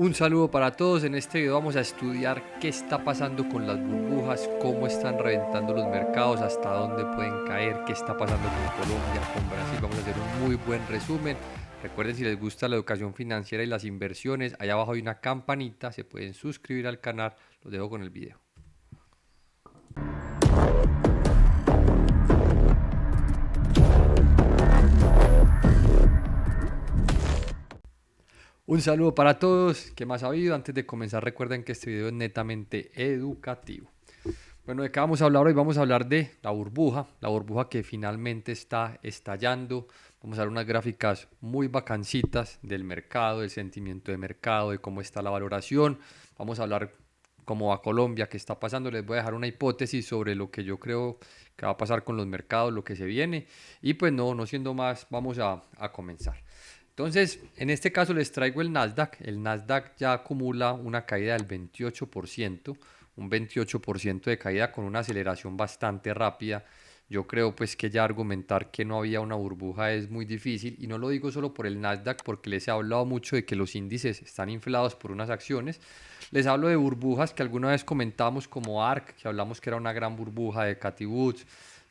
Un saludo para todos. En este video vamos a estudiar qué está pasando con las burbujas, cómo están reventando los mercados, hasta dónde pueden caer, qué está pasando con Colombia, con Brasil. Vamos a hacer un muy buen resumen. Recuerden, si les gusta la educación financiera y las inversiones, allá abajo hay una campanita, se pueden suscribir al canal. Los dejo con el video. Un saludo para todos. ¿Qué más ha habido? Antes de comenzar, recuerden que este video es netamente educativo. Bueno, ¿de qué vamos a hablar hoy? Vamos a hablar de la burbuja que finalmente está estallando. Vamos a ver unas gráficas muy bacancitas del mercado, del sentimiento de mercado, de cómo está la valoración. Vamos a hablar cómo va Colombia, qué está pasando. Les voy a dejar una hipótesis sobre lo que yo creo que va a pasar con los mercados, lo que se viene. Y pues no siendo más, vamos a comenzar. Entonces, en este caso les traigo el Nasdaq. El Nasdaq ya acumula una caída del 28%, un 28% de caída con una aceleración bastante rápida. Yo creo pues que ya argumentar que no había una burbuja es muy difícil, y no lo digo solo por el Nasdaq, porque les he hablado mucho de que los índices están inflados por unas acciones. Les hablo de burbujas que alguna vez comentamos, como ARK, que hablamos que era una gran burbuja, de Cathie Woods,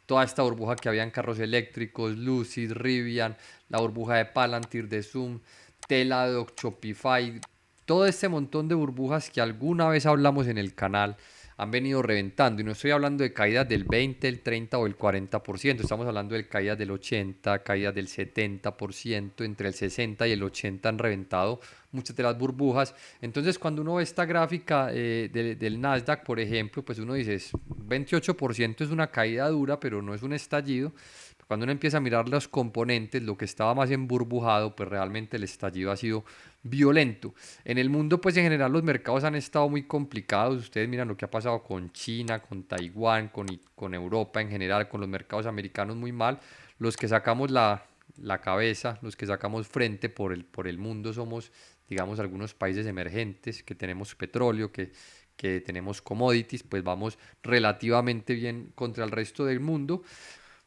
toda esta burbuja que había en carros eléctricos, Lucid, Rivian, la burbuja de Palantir, de Zoom, Teladoc, Shopify, todo este montón de burbujas que alguna vez hablamos en el canal han venido reventando. Y no estoy hablando de caídas del 20, el 30 o el 40%, estamos hablando de caídas del 80, caídas del 70%, entre el 60 y el 80 han reventado muchas de las burbujas. Entonces, cuando uno ve esta gráfica del Nasdaq, por ejemplo, pues uno dice, 28% es una caída dura, pero no es un estallido. Cuando uno empieza a mirar los componentes, lo que estaba más emburbujado, pues realmente el estallido ha sido violento. En el mundo, pues en general los mercados han estado muy complicados. Ustedes miran lo que ha pasado con China, con Taiwán, con Europa en general, con los mercados americanos muy mal. Los que sacamos la cabeza, los que sacamos frente por el mundo somos, digamos, algunos países emergentes que tenemos petróleo, que tenemos commodities, pues vamos relativamente bien contra el resto del mundo.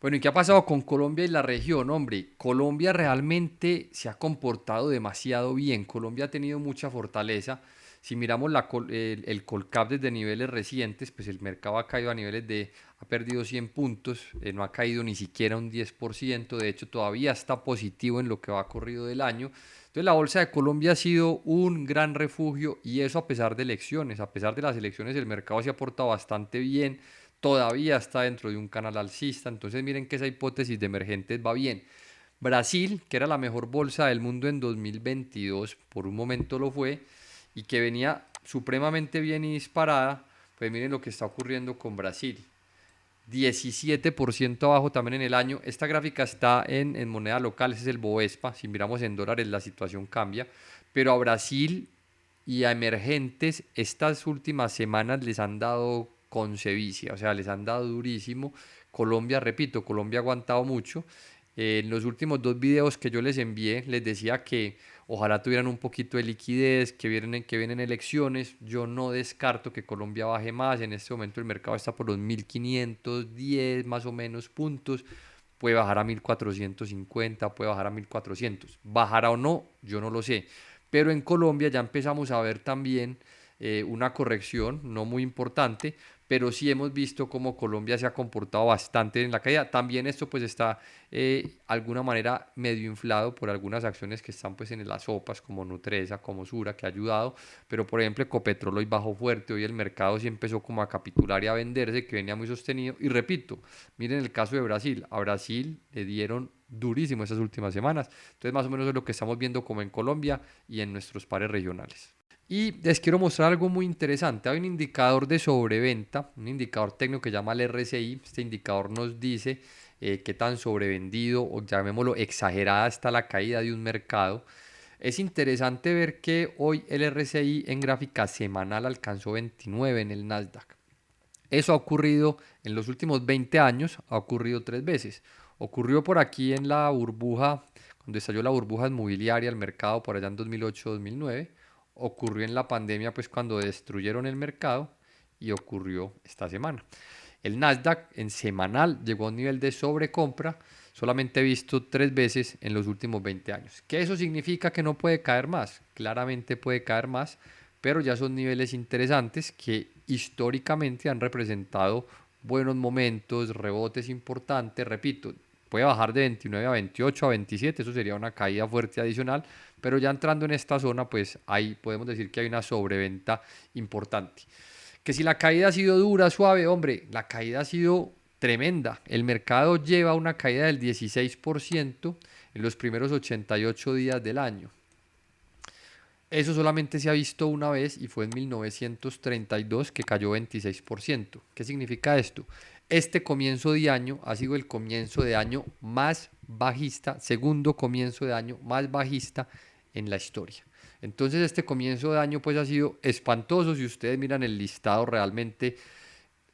Bueno, ¿y qué ha pasado con Colombia y la región? Hombre, Colombia realmente se ha comportado demasiado bien. Colombia ha tenido mucha fortaleza. Si miramos el Colcap desde niveles recientes, pues el mercado ha caído a niveles ha perdido 100 puntos, no ha caído ni siquiera un 10%. De hecho, todavía está positivo en lo que va corrido del año. Entonces, la Bolsa de Colombia ha sido un gran refugio, y eso a pesar de elecciones. A pesar de las elecciones, el mercado se ha portado bastante bien, todavía está dentro de un canal alcista. Entonces miren que esa hipótesis de emergentes va bien. Brasil, que era la mejor bolsa del mundo en 2022, por un momento lo fue, y que venía supremamente bien y disparada, pues miren lo que está ocurriendo con Brasil. 17% abajo también en el año. Esta gráfica está en moneda local, ese es el Bovespa. Si miramos en dólares la situación cambia, pero a Brasil y a emergentes estas últimas semanas les han dado con sevicia, o sea, les han dado durísimo. Colombia, repito, Colombia ha aguantado mucho. En los últimos dos videos que yo les envié, les decía que ojalá tuvieran un poquito de liquidez, que vienen elecciones. Yo no descarto que Colombia baje más. En este momento el mercado está por los 1510 más o menos puntos. Puede bajar a 1450, puede bajar a 1400. ¿Bajará o no? Yo no lo sé. Pero en Colombia ya empezamos a ver también una corrección, no muy importante, pero sí hemos visto cómo Colombia se ha comportado bastante en la caída. También esto pues está alguna manera medio inflado por algunas acciones que están pues en las sopas, como Nutresa, como Sura, que ha ayudado. Pero por ejemplo Ecopetrol hoy bajó fuerte, hoy el mercado sí empezó como a capitular y a venderse, que venía muy sostenido. Y repito, miren el caso de Brasil, a Brasil le dieron durísimo estas últimas semanas. Entonces más o menos es lo que estamos viendo como en Colombia y en nuestros pares regionales. Y les quiero mostrar algo muy interesante. Hay un indicador de sobreventa, un indicador técnico que llama el RSI. Este indicador nos dice qué tan sobrevendido, o llamémoslo exagerada, está la caída de un mercado. Es interesante ver que hoy el RSI en gráfica semanal alcanzó 29 en el Nasdaq. Eso ha ocurrido en los últimos 20 años, ha ocurrido tres veces. Ocurrió por aquí en la burbuja, cuando estalló la burbuja inmobiliaria, el mercado por allá en 2008-2009. Ocurrió en la pandemia, pues cuando destruyeron el mercado, y ocurrió esta semana. El Nasdaq en semanal llegó a un nivel de sobrecompra solamente visto 3 veces en los últimos 20 años. ¿Qué eso significa? Que no puede caer más. Claramente puede caer más, pero ya son niveles interesantes que históricamente han representado buenos momentos, rebotes importantes. Repito, puede bajar de 29 a 28 a 27, eso sería una caída fuerte adicional, pero ya entrando en esta zona, pues ahí podemos decir que hay una sobreventa importante. Que si la caída ha sido dura, suave, hombre, la caída ha sido tremenda. El mercado lleva una caída del 16% en los primeros 88 días del año. Eso solamente se ha visto una vez y fue en 1932 que cayó 26%. ¿Qué significa esto? Este comienzo de año ha sido el comienzo de año más bajista, segundo comienzo de año más bajista en la historia. Entonces este comienzo de año pues ha sido espantoso. Si ustedes miran el listado, realmente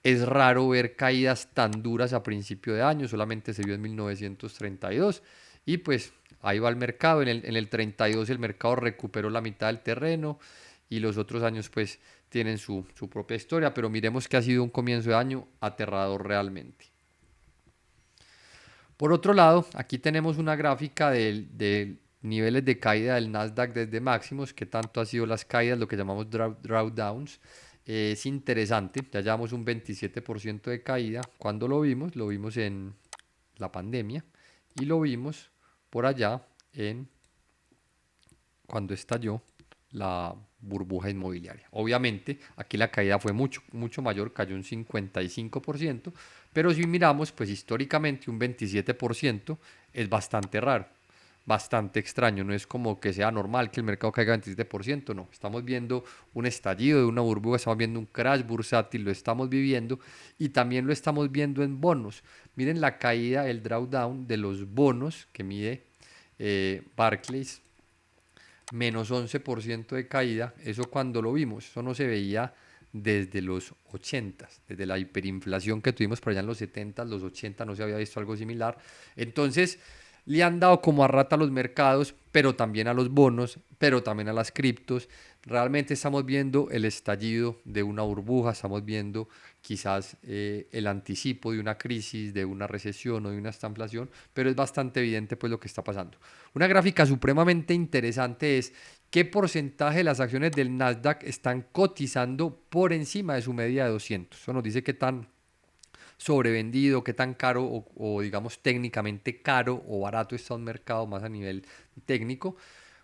es raro ver caídas tan duras a principio de año, solamente se vio en 1932 y pues ahí va el mercado. En el 32 el mercado recuperó la mitad del terreno y los otros años pues tienen su propia historia, pero miremos que ha sido un comienzo de año aterrador realmente. Por otro lado, aquí tenemos una gráfica de niveles de caída del Nasdaq desde máximos, que tanto ha sido las caídas, lo que llamamos drawdowns. Es interesante, ya llevamos un 27% de caída. ¿Cuándo lo vimos? Lo vimos en la pandemia y lo vimos por allá en cuando estalló la burbuja inmobiliaria. Obviamente, aquí la caída fue mucho, mucho mayor, cayó un 55%, pero si miramos, pues históricamente un 27% es bastante raro, bastante extraño. No es como que sea normal que el mercado caiga 27%, no. Estamos viendo un estallido de una burbuja, estamos viendo un crash bursátil, lo estamos viviendo y también lo estamos viendo en bonos. Miren la caída, el drawdown de los bonos que mide Barclays, menos 11% de caída. Eso cuando lo vimos, eso no se veía desde los 80, desde la hiperinflación que tuvimos por allá en los 70, los 80 no se había visto algo similar. Entonces le han dado como a rata a los mercados, pero también a los bonos, pero también a las criptos. Realmente estamos viendo el estallido de una burbuja, estamos viendo quizás el anticipo de una crisis, de una recesión o de una estanflación, pero es bastante evidente pues lo que está pasando. Una gráfica supremamente interesante es qué porcentaje de las acciones del Nasdaq están cotizando por encima de su media de 200. Eso nos dice qué tan sobrevendido, qué tan caro o digamos técnicamente caro o barato está un mercado más a nivel técnico.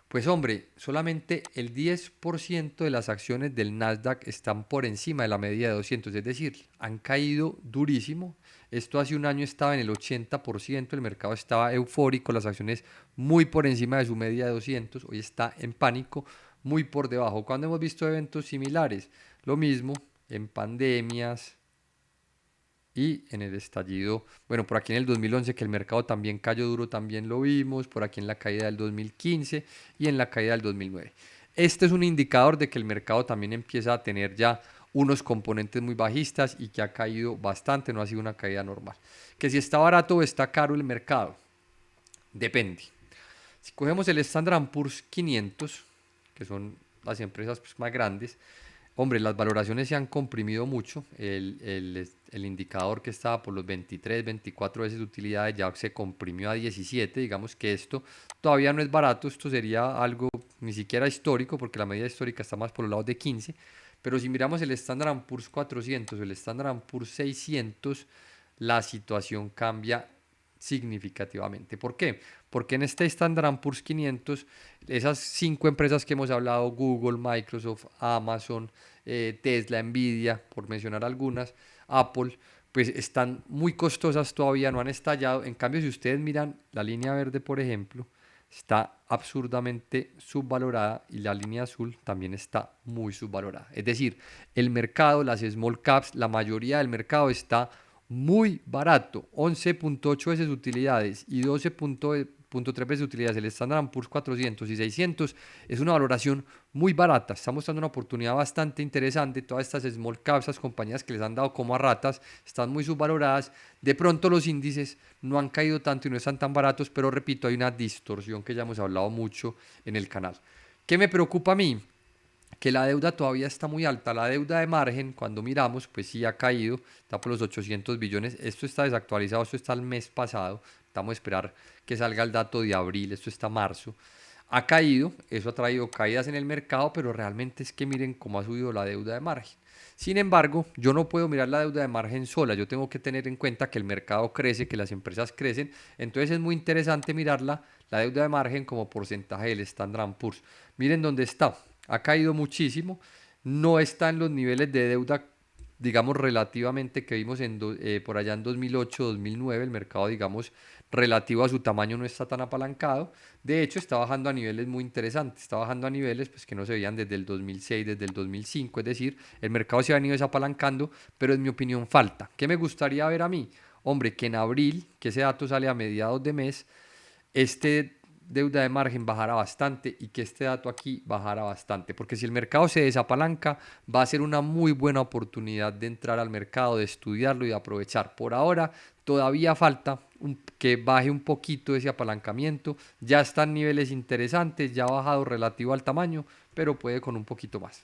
Pues hombre, solamente el 10% de las acciones del Nasdaq están por encima de la media de 200, es decir, han caído durísimo. Esto hace un año estaba en el 80%, el mercado estaba eufórico, las acciones muy por encima de su media de 200, hoy está en pánico, muy por debajo. Cuando hemos visto eventos similares, lo mismo en pandemias, y en el estallido, bueno, por aquí en el 2011 que el mercado también cayó duro, también lo vimos, por aquí en la caída del 2015 y en la caída del 2009. Este es un indicador de que el mercado también empieza a tener ya unos componentes muy bajistas y que ha caído bastante, no ha sido una caída normal. Que si está barato o está caro el mercado, depende. Si cogemos el Standard & Poor's 500, que son las empresas pues, más grandes, hombre, las valoraciones se han comprimido mucho. El indicador que estaba por los 23, 24 veces de utilidades ya se comprimió a 17. Digamos que esto todavía no es barato. Esto sería algo ni siquiera histórico porque la medida histórica está más por los lados de 15. Pero si miramos el Standard & Poor's 400 o el Standard & Poor's 600, la situación cambia significativamente. ¿Por qué? Porque en este Standard & Poor's 500, esas 5 empresas que hemos hablado, Google, Microsoft, Amazon, Tesla, Nvidia, por mencionar algunas, Apple, pues están muy costosas todavía, no han estallado. En cambio, si ustedes miran la línea verde, por ejemplo, está absurdamente subvalorada y la línea azul también está muy subvalorada. Es decir, el mercado, las small caps, la mayoría del mercado está muy barato, 11.8 veces utilidades y 12.3 veces utilidades. El Standard & Poor's 400 y 600 es una valoración muy barata, está mostrando una oportunidad bastante interesante. Todas estas small caps, esas compañías que les han dado como a ratas, están muy subvaloradas. De pronto los índices no han caído tanto y no están tan baratos, pero repito, hay una distorsión que ya hemos hablado mucho en el canal. ¿Qué me preocupa a mí? que la deuda todavía está muy alta. La deuda de margen, cuando miramos, pues sí ha caído, está por los 800 billones. Esto está desactualizado, esto está el mes pasado. Estamos a esperar que salga el dato de abril, esto está marzo. Ha caído, eso ha traído caídas en el mercado, pero realmente es que miren cómo ha subido la deuda de margen. Sin embargo, yo no puedo mirar la deuda de margen sola, yo tengo que tener en cuenta que el mercado crece, que las empresas crecen, entonces es muy interesante mirarla, la deuda de margen como porcentaje del Standard Poor's. Miren dónde está, ha caído muchísimo, no está en los niveles de deuda, digamos, relativamente que vimos por allá en 2008, 2009, el mercado, digamos, relativo a su tamaño no está tan apalancado. De hecho, está bajando a niveles muy interesantes, está bajando a niveles pues, que no se veían desde el 2006, desde el 2005, es decir, el mercado se ha venido desapalancando, pero en mi opinión falta. ¿Qué me gustaría ver a mí? Hombre, que en abril, que ese dato sale a mediados de mes, este deuda de margen bajará bastante y que este dato aquí bajará bastante, porque si el mercado se desapalanca, va a ser una muy buena oportunidad de entrar al mercado, de estudiarlo y de aprovechar. Por ahora todavía falta que baje un poquito ese apalancamiento, ya están niveles interesantes, ya ha bajado relativo al tamaño, pero puede con un poquito más.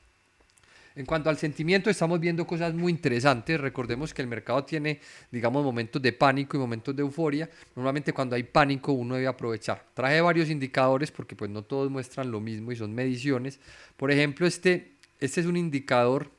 En cuanto al sentimiento, estamos viendo cosas muy interesantes. Recordemos que el mercado tiene, digamos, momentos de pánico y momentos de euforia. Normalmente cuando hay pánico uno debe aprovechar. Traje varios indicadores porque pues no todos muestran lo mismo y son mediciones. Por ejemplo, este es un indicador,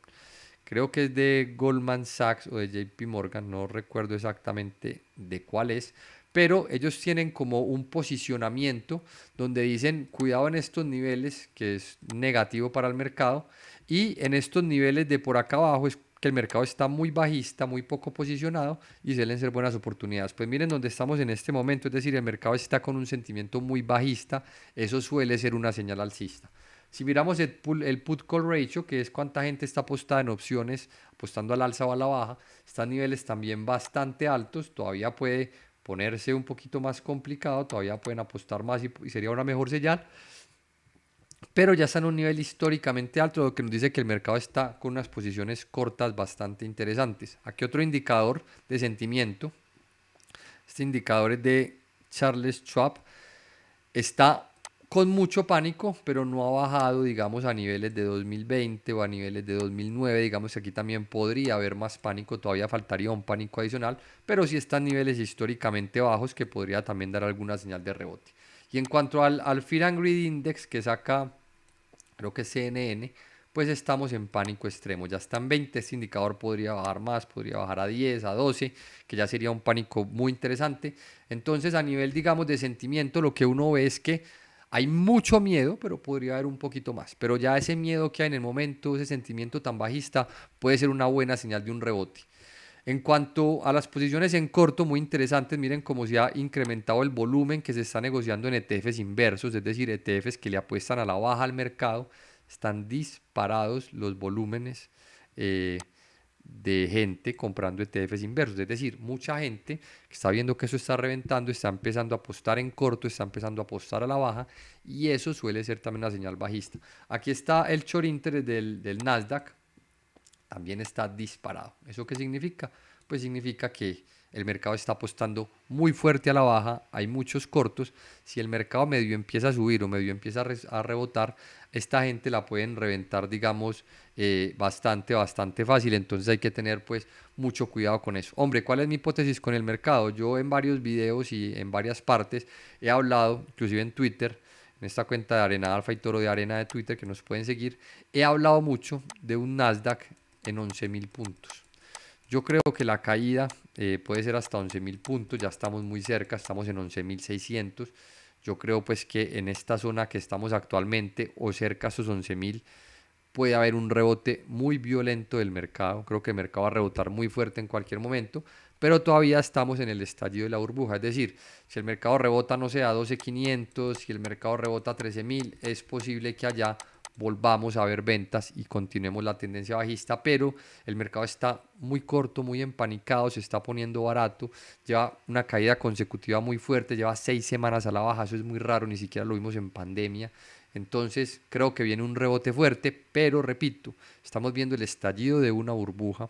creo que es de Goldman Sachs o de JP Morgan, no recuerdo exactamente de cuál es, pero ellos tienen como un posicionamiento donde dicen cuidado en estos niveles, que es negativo para el mercado, y en estos niveles de por acá abajo es que el mercado está muy bajista, muy poco posicionado y suelen ser buenas oportunidades. Pues miren dónde estamos en este momento, es decir, el mercado está con un sentimiento muy bajista, eso suele ser una señal alcista. Si miramos el put call ratio, que es cuánta gente está apostada en opciones, apostando al alza o a la baja, están niveles también bastante altos, todavía puede ponerse un poquito más complicado, todavía pueden apostar más y sería una mejor señal, pero ya está en un nivel históricamente alto, lo que nos dice que el mercado está con unas posiciones cortas bastante interesantes. Aquí otro indicador de sentimiento, este indicador es de Charles Schwab, está con mucho pánico, pero no ha bajado, digamos, a niveles de 2020 o a niveles de 2009. Digamos que aquí también podría haber más pánico, todavía faltaría un pánico adicional, pero sí están niveles históricamente bajos que podría también dar alguna señal de rebote. Y en cuanto al Fear and Greed Index que saca, creo que CNN, pues estamos en pánico extremo. Ya está en 20, este indicador podría bajar más, podría bajar a 10, a 12, que ya sería un pánico muy interesante. Entonces, a nivel, digamos, de sentimiento, lo que uno ve es que hay mucho miedo, pero podría haber un poquito más. Pero ya ese miedo que hay en el momento, ese sentimiento tan bajista, puede ser una buena señal de un rebote. En cuanto a las posiciones en corto, muy interesantes, miren cómo se ha incrementado el volumen que se está negociando en ETFs inversos, es decir, ETFs que le apuestan a la baja al mercado, están disparados los volúmenes eh, de gente comprando ETFs inversos, es decir, mucha gente que está viendo que eso está reventando, está empezando a apostar en corto, está empezando a apostar a la baja y eso suele ser también una señal bajista. Aquí está el short interest del Nasdaq, también está disparado. ¿Eso qué significa? Pues significa que el mercado está apostando muy fuerte a la baja, hay muchos cortos. Si el mercado medio empieza a subir o medio empieza a rebotar, esta gente la pueden reventar, digamos, bastante fácil. Entonces hay que tener pues mucho cuidado con eso. Hombre, ¿cuál es mi hipótesis con el mercado? Yo en varios videos y en varias partes he hablado, inclusive en Twitter, en esta cuenta de Arena Alfa y Toro de Arena de Twitter que nos pueden seguir, he hablado mucho de un Nasdaq en 11.000 puntos. Yo creo que la caída puede ser hasta 11.000 puntos, ya estamos muy cerca, estamos en 11.600. Yo creo pues que en esta zona que estamos actualmente o cerca a esos 11.000 puede haber un rebote muy violento del mercado. Creo que el mercado va a rebotar muy fuerte en cualquier momento, pero todavía estamos en el estallido de la burbuja. Es decir, si el mercado rebota, no sé, a 12.500, si el mercado rebota a 13.000, es posible que allá volvamos a ver ventas y continuemos la tendencia bajista, pero el mercado está muy corto, muy empanicado, se está poniendo barato, lleva una caída consecutiva muy fuerte, lleva 6 semanas a la baja, eso es muy raro, ni siquiera lo vimos en pandemia. Entonces creo que viene un rebote fuerte, pero repito, estamos viendo el estallido de una burbuja.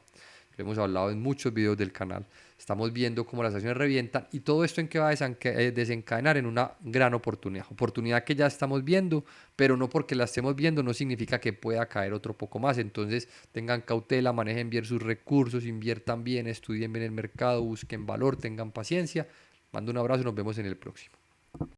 lo hemos hablado en muchos videos del canal. Estamos viendo cómo las acciones revientan y todo esto en que va a desencadenar en una gran oportunidad. Oportunidad que ya estamos viendo, pero no porque la estemos viendo no significa que pueda caer otro poco más. Entonces tengan cautela, manejen bien sus recursos, inviertan bien, estudien bien el mercado, busquen valor, tengan paciencia. Mando un abrazo y nos vemos en el próximo.